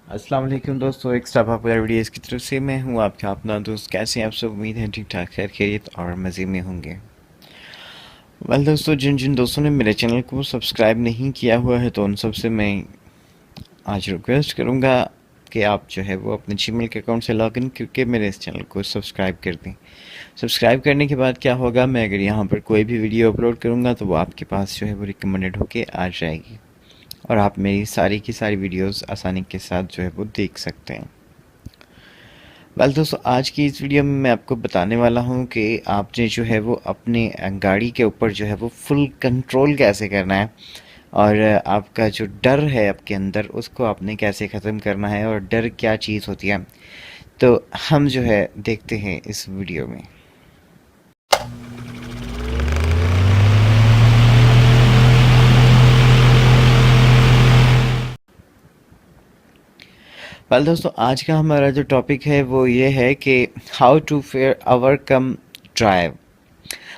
अस्सलाम वालेकुम दोस्तों, एक स्टाफ पॉपुलर वीडियोज़ की तरफ से मैं हूँ आपका अपना दोस्त। कैसे हैं आप सब? उम्मीद है ठीक ठाक, खैर खैरियत और मज़े में होंगे। दोस्तों, जिन जिन दोस्तों ने मेरे चैनल को सब्सक्राइब नहीं किया हुआ है तो उन सब से मैं आज रिक्वेस्ट करूँगा कि आप जो है वो अपने जीमेल के अकाउंट से लॉगिन करके मेरे इस चैनल को सब्सक्राइब कर दें। सब्सक्राइब करने के बाद क्या होगा, मैं अगर यहाँ पर कोई भी वीडियो अपलोड करूँगा तो वो आपके पास जो है वो रिकमेंडेड होके आ जाएगी और आप मेरी सारी की सारी वीडियोस आसानी के साथ जो है वो देख सकते हैं। दोस्तों, आज की इस वीडियो में मैं आपको बताने वाला हूँ कि आपने जो है वो अपने गाड़ी के ऊपर जो है वो फुल कंट्रोल कैसे करना है और आपका जो डर है आपके अंदर उसको आपने कैसे ख़त्म करना है और डर क्या चीज़ होती है। तो हम जो है देखते हैं इस वीडियो में। दोस्तों, आज का हमारा जो टॉपिक है वो ये है कि how to fair overcome drive.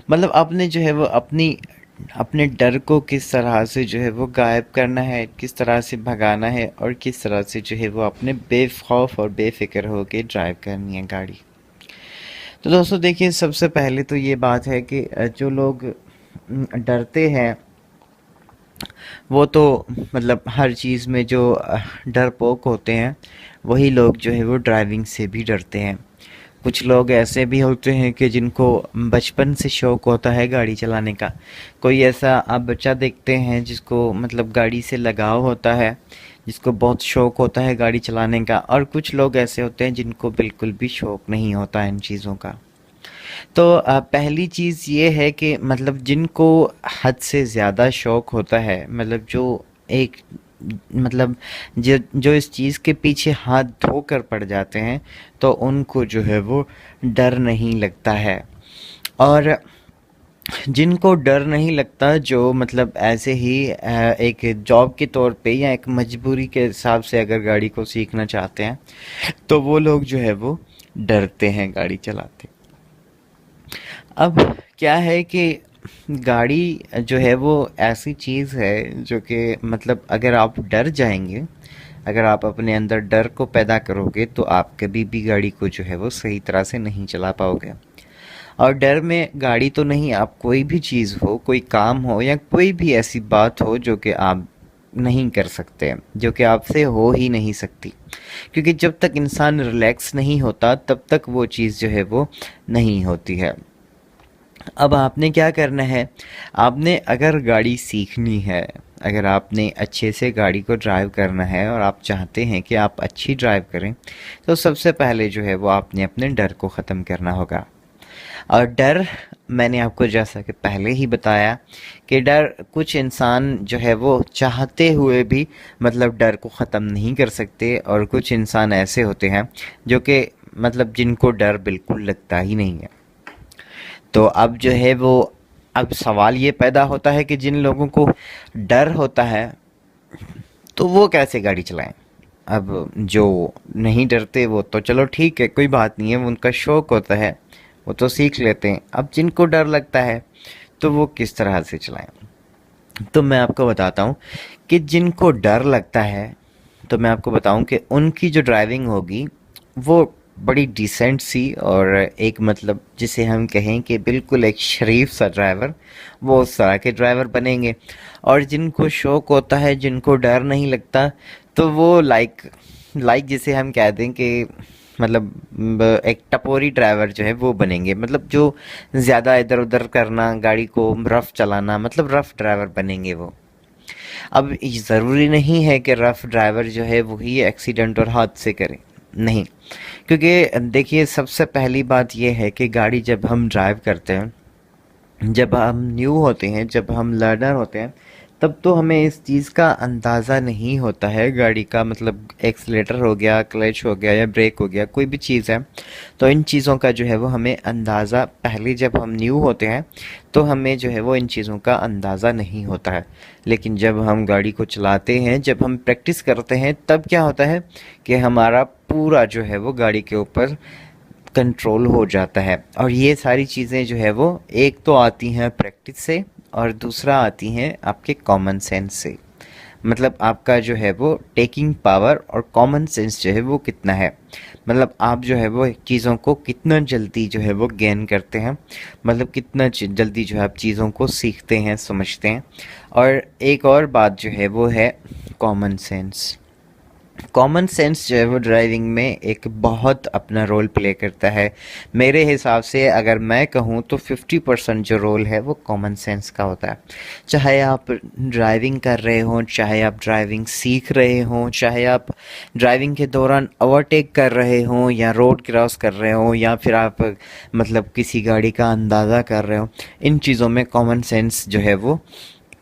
मतलब आपने जो है वो अपने डर को किस तरह से जो है वो गायब करना है, किस तरह से भगाना है और किस तरह से जो है वो अपने बेखौफ और बेफिक्र होके ड्राइव करनी है गाड़ी। तो दोस्तों देखिए, सबसे पहले तो ये बात है कि जो लोग डरते हैं वो तो मतलब हर चीज़ में जो डरपोक होते हैं वही लोग जो है वो ड्राइविंग से भी डरते हैं। कुछ लोग ऐसे भी होते हैं कि जिनको बचपन से शौक होता है गाड़ी चलाने का। कोई ऐसा आप बच्चा देखते हैं जिसको मतलब गाड़ी से लगाव होता है, जिसको बहुत शौक होता है गाड़ी चलाने का, और कुछ लोग ऐसे होते हैं जिनको बिल्कुल भी शौक नहीं होता इन चीज़ों का। तो पहली चीज़ ये है कि मतलब जिनको हद से ज़्यादा शौक होता है, मतलब जो एक मतलब जो जो इस चीज़ के पीछे हाथ धोकर पड़ जाते हैं तो उनको जो है वो डर नहीं लगता है। और जिनको डर नहीं लगता, जो मतलब ऐसे ही एक जॉब के तौर पे या एक मजबूरी के हिसाब से अगर गाड़ी को सीखना चाहते हैं तो वो लोग जो है वो डरते हैं गाड़ी चलाते। अब क्या है कि गाड़ी जो है वो ऐसी चीज़ है जो कि मतलब अगर आप डर जाएंगे, अगर आप अपने अंदर डर को पैदा करोगे तो आप कभी भी गाड़ी को जो है वो सही तरह से नहीं चला पाओगे। और डर में गाड़ी तो नहीं, आप कोई भी चीज़ हो, कोई काम हो या कोई भी ऐसी बात हो जो कि आप नहीं कर सकते, जो कि आपसे हो ही नहीं सकती। क्योंकि जब तक इंसान रिलैक्स नहीं होता तब तक वो चीज़ जो है वो नहीं होती है। अब आपने क्या करना है, आपने अगर गाड़ी सीखनी है, अगर आपने अच्छे से गाड़ी को ड्राइव करना है और आप चाहते हैं कि आप अच्छी ड्राइव करें, तो सबसे पहले जो है वो आपने अपने डर को ख़त्म करना होगा। और डर, मैंने आपको जैसा कि पहले ही बताया कि डर कुछ इंसान जो है वो चाहते हुए भी मतलब डर को ख़त्म नहीं कर सकते, और कुछ इंसान ऐसे होते हैं जो कि मतलब जिनको डर बिल्कुल लगता ही नहीं है। तो अब जो है वो, अब सवाल ये पैदा होता है कि जिन लोगों को डर होता है तो वो कैसे गाड़ी चलाएं। अब जो नहीं डरते वो तो चलो ठीक है, कोई बात नहीं है, वो उनका शौक होता है, वो तो सीख लेते हैं। अब जिनको डर लगता है तो वो किस तरह से चलाएं। तो मैं आपको बताता हूँ कि जिनको डर लगता है, तो मैं आपको बताऊं कि उनकी जो ड्राइविंग होगी वो बड़ी डिसेंट सी, और एक मतलब जिसे हम कहें कि बिल्कुल एक शरीफ सा ड्राइवर, वो उस तरह के ड्राइवर बनेंगे। और जिनको शौक होता है, जिनको डर नहीं लगता, तो वो लाइक लाइक जिसे हम कह दें कि मतलब एक टपोरी ड्राइवर जो है वो बनेंगे। मतलब जो ज़्यादा इधर उधर करना, गाड़ी को रफ़ चलाना, मतलब रफ़ ड्राइवर बनेंगे वो। अब ज़रूरी नहीं है कि रफ़ ड्राइवर जो है वही एक्सीडेंट और हादसे करे, नहीं। क्योंकि देखिए, सबसे पहली बात यह है कि गाड़ी जब हम ड्राइव करते हैं, जब हम न्यू होते हैं, जब हम लर्नर होते हैं, तब तो हमें इस चीज़ का अंदाज़ा नहीं होता है गाड़ी का, मतलब एक्सीलेटर हो गया, क्लच हो गया या ब्रेक हो गया, कोई भी चीज़ है, तो इन चीज़ों का जो है वो हमें अंदाज़ा पहले जब हम न्यू होते हैं तो हमें जो है वो इन चीज़ों का अंदाज़ा नहीं होता है। लेकिन जब हम गाड़ी को चलाते हैं, जब हम प्रैक्टिस करते हैं, तब क्या होता है कि हमारा पूरा जो है वो गाड़ी के ऊपर कंट्रोल हो जाता है। और ये सारी चीज़ें जो है वो एक तो आती हैं प्रैक्टिस से और दूसरा आती हैं आपके कॉमन सेंस से। मतलब आपका जो है वो टेकिंग पावर और कॉमन सेंस जो है वो कितना है। मतलब आप जो है वो चीज़ों को कितना जल्दी जो है वो गेन करते हैं, मतलब कितना जल्दी जो है आप चीज़ों को सीखते हैं, समझते हैं। और एक और बात जो है वो है कॉमन सेंस। कॉमन सेंस जो है वो ड्राइविंग में एक बहुत अपना रोल प्ले करता है। मेरे हिसाब से अगर मैं कहूँ तो 50% जो रोल है वो कॉमन सेंस का होता है। चाहे आप ड्राइविंग कर रहे हों, चाहे आप ड्राइविंग सीख रहे हों, चाहे आप ड्राइविंग के दौरान ओवरटेक कर रहे हों या रोड क्रॉस कर रहे हों, या फिर आप मतलब किसी गाड़ी का अंदाज़ा कर रहे हो, इन चीज़ों में कॉमन सेंस जो है वो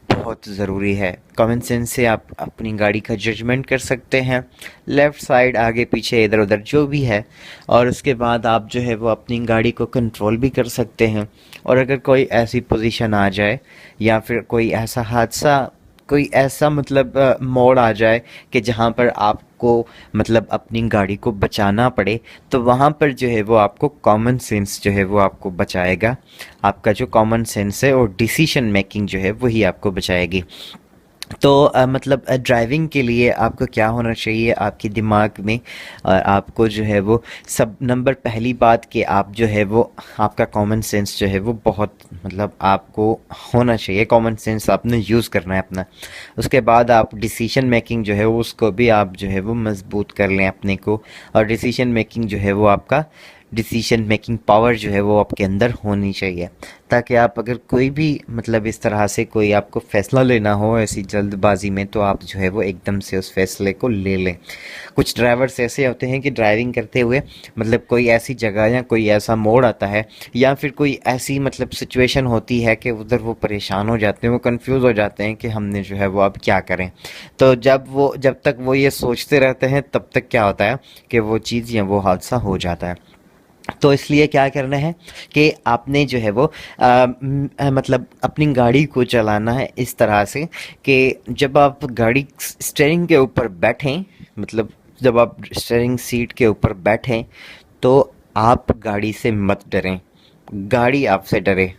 बहुत ज़रूरी है। कॉमन सेंस से आप अपनी गाड़ी का जजमेंट कर सकते हैं, लेफ़्ट साइड, आगे पीछे, इधर उधर जो भी है। और उसके बाद आप जो है वो अपनी गाड़ी को कंट्रोल भी कर सकते हैं। और अगर कोई ऐसी पोजीशन आ जाए या फिर कोई ऐसा हादसा, कोई ऐसा मतलब मोड़ आ जाए कि जहाँ पर आपको मतलब अपनी गाड़ी को बचाना पड़े, तो वहाँ पर जो है वो आपको कॉमन सेंस जो है वो आपको बचाएगा। आपका जो कॉमन सेंस है और डिसीजन मेकिंग जो है वही आपको बचाएगी। तो मतलब ड्राइविंग के लिए आपको क्या होना चाहिए आपके दिमाग में, और आपको जो है वो सब नंबर पहली बात कि आप जो है वो आपका कॉमन सेंस जो है वो बहुत मतलब आपको होना चाहिए, कॉमन सेंस आपने यूज़ करना है अपना। उसके बाद आप डिसीजन मेकिंग जो है वो उसको भी आप जो है वो मजबूत कर लें अपने को। और डिसीजन मेकिंग जो है वो आपका डिसीजन मेकिंग पावर जो है वो आपके अंदर होनी चाहिए, ताकि आप अगर कोई भी मतलब इस तरह से कोई आपको फ़ैसला लेना हो ऐसी जल्दबाजी में, तो आप जो है वो एकदम से उस फैसले को ले लें। कुछ ड्राइवर्स ऐसे होते हैं कि ड्राइविंग करते हुए मतलब कोई ऐसी जगह या कोई ऐसा मोड़ आता है या फिर कोई ऐसी मतलब सिचुएशन होती है कि उधर वो परेशान हो जाते हैं, वो कंफ्यूज हो जाते हैं कि हमने जो है वो अब क्या करें। तो जब तक वो ये सोचते रहते हैं तब तक क्या होता है कि वो चीज़ या वो हादसा हो जाता है। तो इसलिए क्या करना है कि आपने जो है वो मतलब अपनी गाड़ी को चलाना है इस तरह से कि जब आप गाड़ी स्टीयरिंग के ऊपर बैठें, मतलब जब आप स्टीयरिंग सीट के ऊपर बैठें, तो आप गाड़ी से मत डरें, गाड़ी आपसे डरे।